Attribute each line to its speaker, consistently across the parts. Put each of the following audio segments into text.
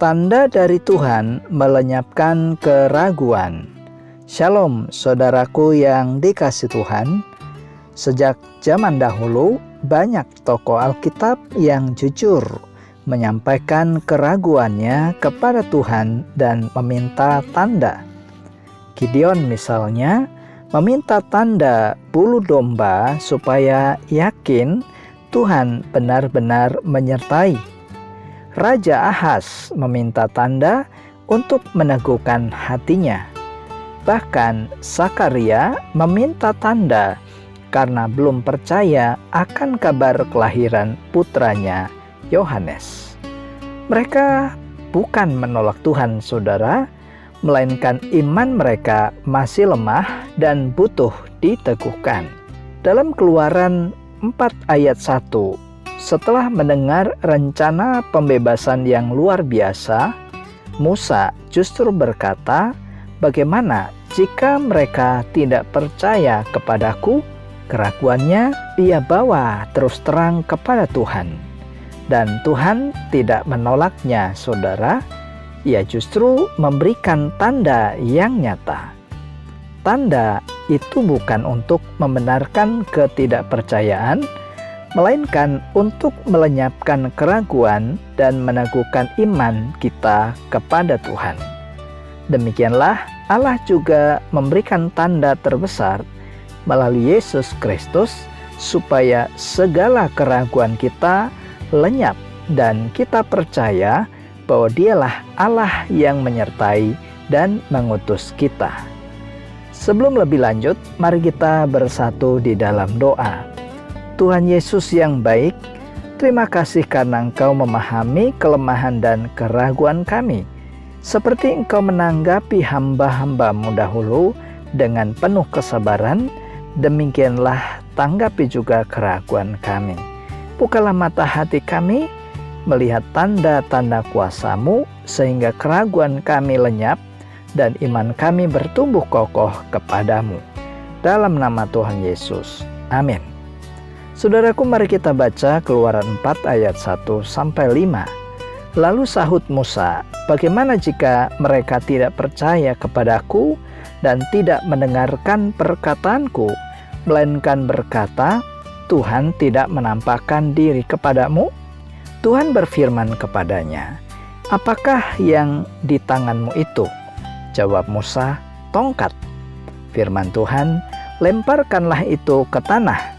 Speaker 1: Tanda dari Tuhan melenyapkan keraguan. Shalom saudaraku yang dikasihi Tuhan. Sejak zaman dahulu, banyak tokoh Alkitab yang jujur menyampaikan keraguannya kepada Tuhan dan meminta tanda. Gideon misalnya meminta tanda bulu domba supaya yakin Tuhan benar-benar menyertai. Raja Ahaz meminta tanda untuk meneguhkan hatinya. Bahkan Sakaria meminta tanda karena belum percaya akan kabar kelahiran putranya Yohanes. Mereka bukan menolak Tuhan, saudara, melainkan iman mereka masih lemah dan butuh diteguhkan. Dalam Keluaran 4 ayat 1, setelah mendengar rencana pembebasan yang luar biasa, Musa justru berkata, "Bagaimana jika mereka tidak percaya kepadaku?" Keraguannya ia bawa terus terang kepada Tuhan. Dan Tuhan tidak menolaknya, saudara. Ia justru memberikan tanda yang nyata. Tanda itu bukan untuk membenarkan ketidakpercayaan, melainkan untuk melenyapkan keraguan dan meneguhkan iman kita kepada Tuhan. Demikianlah Allah juga memberikan tanda terbesar melalui Yesus Kristus, supaya segala keraguan kita lenyap dan kita percaya bahwa Dialah Allah yang menyertai dan mengutus kita. Sebelum lebih lanjut, mari kita bersatu di dalam doa. Tuhan Yesus yang baik, terima kasih karena Engkau memahami kelemahan dan keraguan kami. Seperti Engkau menanggapi hamba-hamba-Mu dahulu dengan penuh kesabaran, demikianlah tanggapi juga keraguan kami. Bukalah mata hati kami, melihat tanda-tanda kuasa-Mu, sehingga keraguan kami lenyap dan iman kami bertumbuh kokoh kepadamu. Dalam nama Tuhan Yesus. Amin. Saudaraku, mari kita baca Keluaran 4 ayat 1-5. Lalu sahut Musa, "Bagaimana jika mereka tidak percaya kepadaku dan tidak mendengarkan perkataanku, melainkan berkata, Tuhan tidak menampakkan diri kepadamu?" Tuhan berfirman kepadanya, "Apakah yang di tanganmu itu?" Jawab Musa, "Tongkat." Firman Tuhan, "Lemparkanlah itu ke tanah."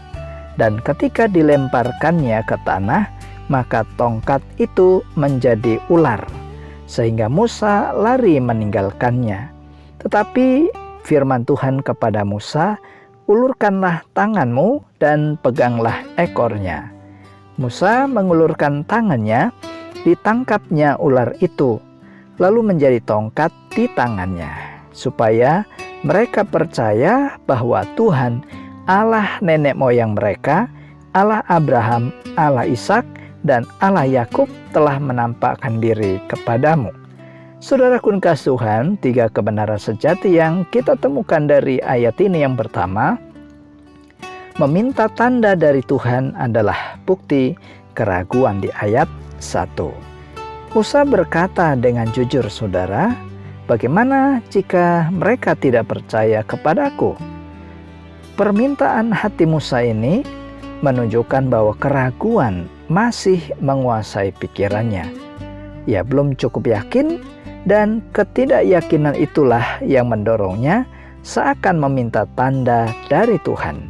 Speaker 1: Dan ketika dilemparkannya ke tanah, maka tongkat itu menjadi ular, sehingga Musa lari meninggalkannya. Tetapi firman Tuhan kepada Musa, "Ulurkanlah tanganmu dan peganglah ekornya." Musa mengulurkan tangannya, ditangkapnya ular itu, lalu menjadi tongkat di tangannya, supaya mereka percaya bahwa Tuhan Allah nenek moyang mereka, Allah Abraham, Allah Ishak, dan Allah Yakub telah menampakkan diri kepadamu. Saudaraku kasih Tuhan, 3 kebenaran sejati yang kita temukan dari ayat ini. Yang pertama, meminta tanda dari Tuhan adalah bukti keraguan di ayat 1. Musa berkata dengan jujur, saudara, "Bagaimana jika mereka tidak percaya kepadaku?" Permintaan hati Musa ini menunjukkan bahwa keraguan masih menguasai pikirannya. Ia belum cukup yakin, dan ketidakyakinan itulah yang mendorongnya seakan meminta tanda dari Tuhan.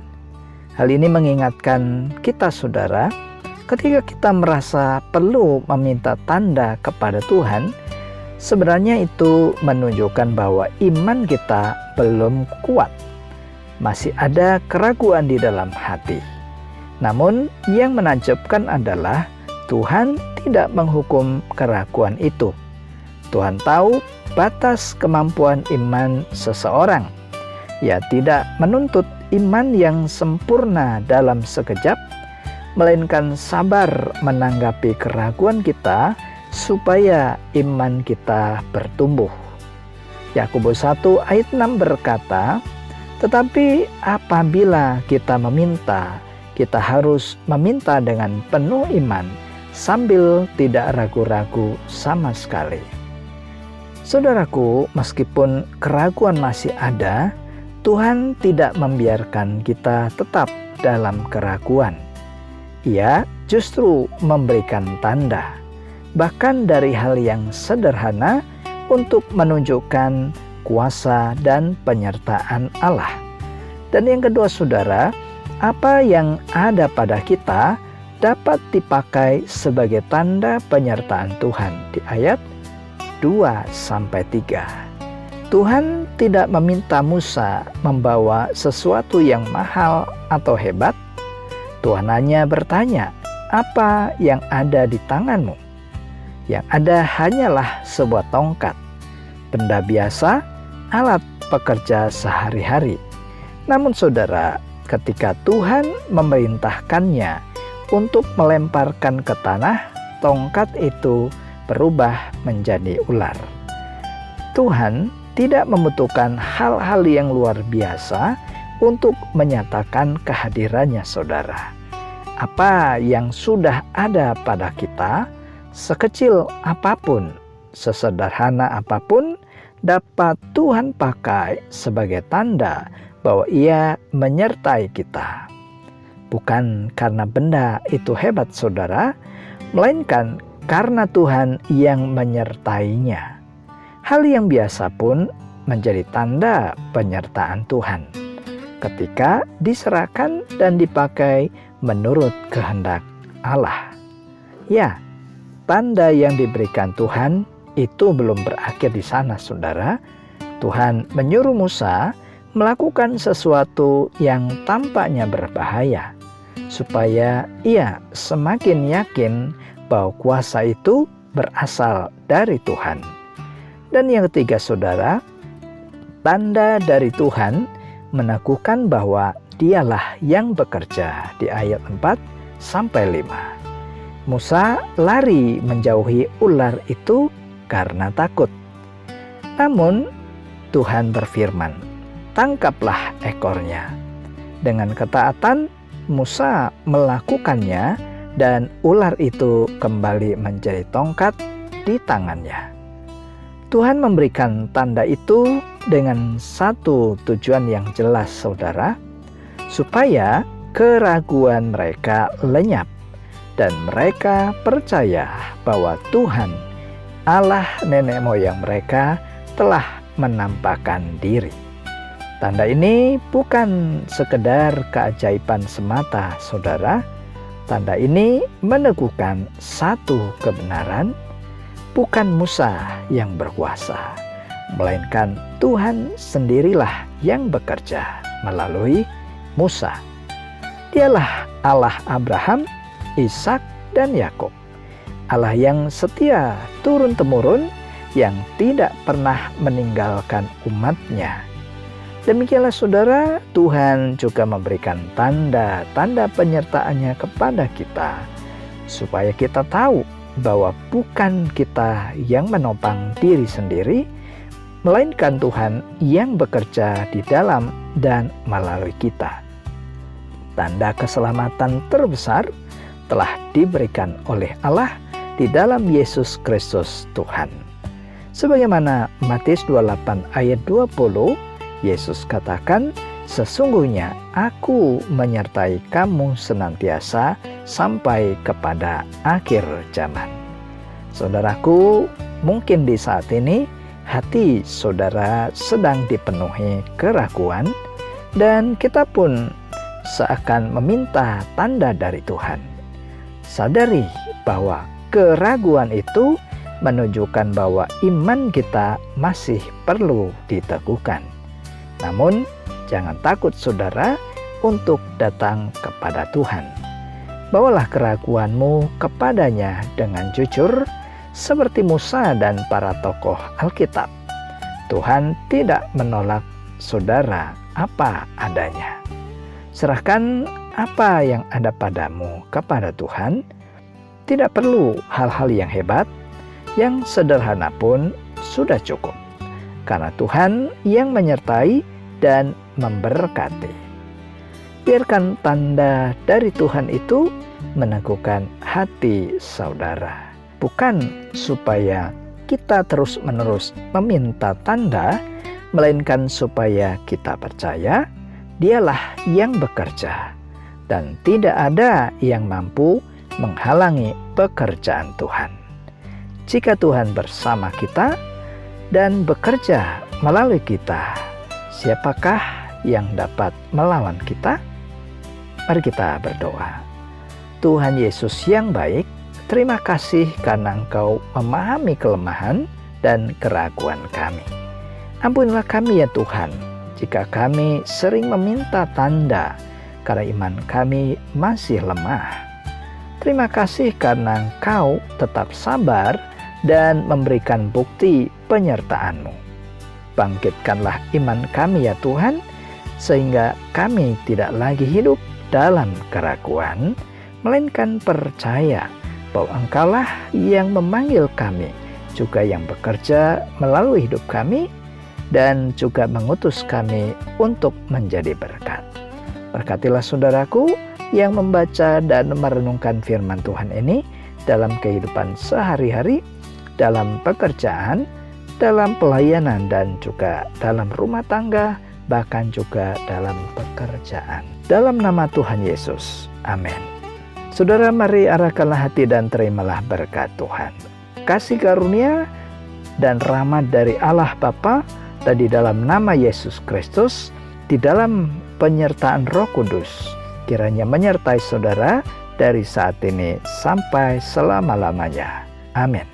Speaker 1: Hal ini mengingatkan kita, saudara, ketika kita merasa perlu meminta tanda kepada Tuhan, sebenarnya itu menunjukkan bahwa iman kita belum kuat. Masih ada keraguan di dalam hati. Namun yang menakjubkan adalah Tuhan tidak menghukum keraguan itu. Tuhan tahu batas kemampuan iman seseorang. Ia tidak menuntut iman yang sempurna dalam sekejap, melainkan sabar menanggapi keraguan kita supaya iman kita bertumbuh. Yakobus 1 ayat 6 berkata, "Tetapi apabila kita meminta, kita harus meminta dengan penuh iman, sambil tidak ragu-ragu sama sekali. Saudaraku, meskipun keraguan masih ada, Tuhan tidak membiarkan kita tetap dalam keraguan. Ia justru memberikan tanda, bahkan dari hal yang sederhana, untuk menunjukkan kuasa dan penyertaan Allah. Dan yang kedua, saudara, apa yang ada pada kita dapat dipakai sebagai tanda penyertaan Tuhan di ayat 2-3. Tuhan tidak meminta Musa membawa sesuatu yang mahal atau hebat. Tuhan hanya bertanya, "Apa yang ada di tanganmu?" Yang ada hanyalah sebuah tongkat, benda biasa, alat pekerja sehari-hari. Namun saudara, ketika Tuhan memerintahkannya untuk melemparkan ke tanah, tongkat itu berubah menjadi ular. Tuhan tidak membutuhkan hal-hal yang luar biasa untuk menyatakan kehadirannya, saudara. Apa yang sudah ada pada kita, sekecil apapun, sesederhana apapun, dapat Tuhan pakai sebagai tanda bahwa Ia menyertai kita. Bukan karena benda itu hebat, saudara, melainkan karena Tuhan yang menyertainya. Hal yang biasa pun menjadi tanda penyertaan Tuhan ketika diserahkan dan dipakai menurut kehendak Allah. Ya, tanda yang diberikan Tuhan itu belum berakhir di sana, saudara. Tuhan menyuruh Musa melakukan sesuatu yang tampaknya berbahaya, supaya ia semakin yakin bahwa kuasa itu berasal dari Tuhan. Dan yang ketiga, saudara, tanda dari Tuhan meneguhkan bahwa Dialah yang bekerja di ayat 4-5. Musa lari menjauhi ular itu karena takut. Namun Tuhan berfirman, "Tangkaplah ekornya." Dengan ketaatan Musa melakukannya, dan ular itu kembali menjadi tongkat di tangannya. Tuhan memberikan tanda itu dengan satu tujuan yang jelas, saudara, supaya keraguan mereka lenyap dan mereka percaya bahwa Tuhan, Allah nenek moyang mereka, telah menampakkan diri. Tanda ini bukan sekedar keajaiban semata, saudara. Tanda ini meneguhkan satu kebenaran, bukan Musa yang berkuasa, melainkan Tuhan sendirilah yang bekerja melalui Musa. Dialah Allah Abraham, Ishak, dan Yakub. Allah yang setia turun-temurun, yang tidak pernah meninggalkan umat-Nya. Demikianlah saudara, Tuhan juga memberikan tanda-tanda penyertaannya kepada kita, supaya kita tahu bahwa bukan kita yang menopang diri sendiri, melainkan Tuhan yang bekerja di dalam dan melalui kita. Tanda keselamatan terbesar telah diberikan oleh Allah di dalam Yesus Kristus Tuhan. Sebagaimana Matius 28 ayat 20, Yesus katakan, "Sesungguhnya Aku menyertai kamu senantiasa sampai kepada akhir zaman." Saudaraku, mungkin di saat ini hati saudara sedang dipenuhi keraguan, dan kita pun seakan meminta tanda dari Tuhan. Sadari bahwa keraguan itu menunjukkan bahwa iman kita masih perlu diteguhkan. Namun, jangan takut saudara untuk datang kepada Tuhan. Bawalah keraguanmu kepadanya dengan jujur, seperti Musa dan para tokoh Alkitab. Tuhan tidak menolak saudara apa adanya. Serahkan apa yang ada padamu kepada Tuhan. Tidak perlu hal-hal yang hebat, yang sederhana pun sudah cukup. Karena Tuhan yang menyertai dan memberkati. Biarkan tanda dari Tuhan itu meneguhkan hati saudara. Bukan supaya kita terus-menerus meminta tanda, melainkan supaya kita percaya Dialah yang bekerja, dan tidak ada yang mampu menghalangi pekerjaan Tuhan. Jika Tuhan bersama kita dan bekerja melalui kita, siapakah yang dapat melawan kita? Mari kita berdoa. Tuhan Yesus yang baik, terima kasih karena Engkau memahami kelemahan dan keraguan kami. Ampunilah kami ya Tuhan, jika kami sering meminta tanda karena iman kami masih lemah. Terima kasih karena Engkau tetap sabar dan memberikan bukti penyertaan-Mu. Bangkitkanlah iman kami ya Tuhan, sehingga kami tidak lagi hidup dalam keraguan, melainkan percaya bahwa Engkaulah yang memanggil kami, juga yang bekerja melalui hidup kami, dan juga mengutus kami untuk menjadi berkat. Berkatilah saudaraku yang membaca dan merenungkan firman Tuhan ini dalam kehidupan sehari-hari, dalam pekerjaan, dalam pelayanan, dan juga dalam rumah tangga, bahkan juga dalam pekerjaan. Dalam nama Tuhan Yesus, amin. Saudara, mari arahkanlah hati dan terimalah berkat Tuhan. Kasih karunia dan rahmat dari Allah Bapa, dan di dalam nama Yesus Kristus, di dalam penyertaan Roh Kudus, kiranya menyertai saudara dari saat ini sampai selama-lamanya. Amin.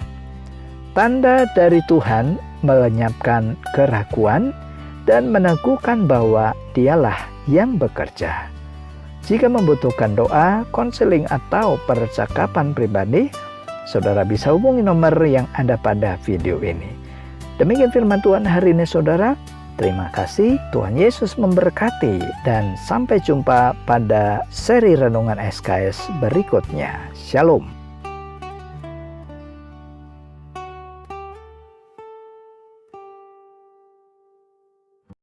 Speaker 1: Tanda dari Tuhan melenyapkan keraguan dan meneguhkan bahwa Dialah yang bekerja. Jika membutuhkan doa, konseling, atau percakapan pribadi, saudara bisa hubungi nomor yang ada pada video ini. Demikian firman Tuhan hari ini saudara. Terima kasih, Tuhan Yesus memberkati, dan sampai jumpa pada seri Renungan SKS berikutnya. Shalom.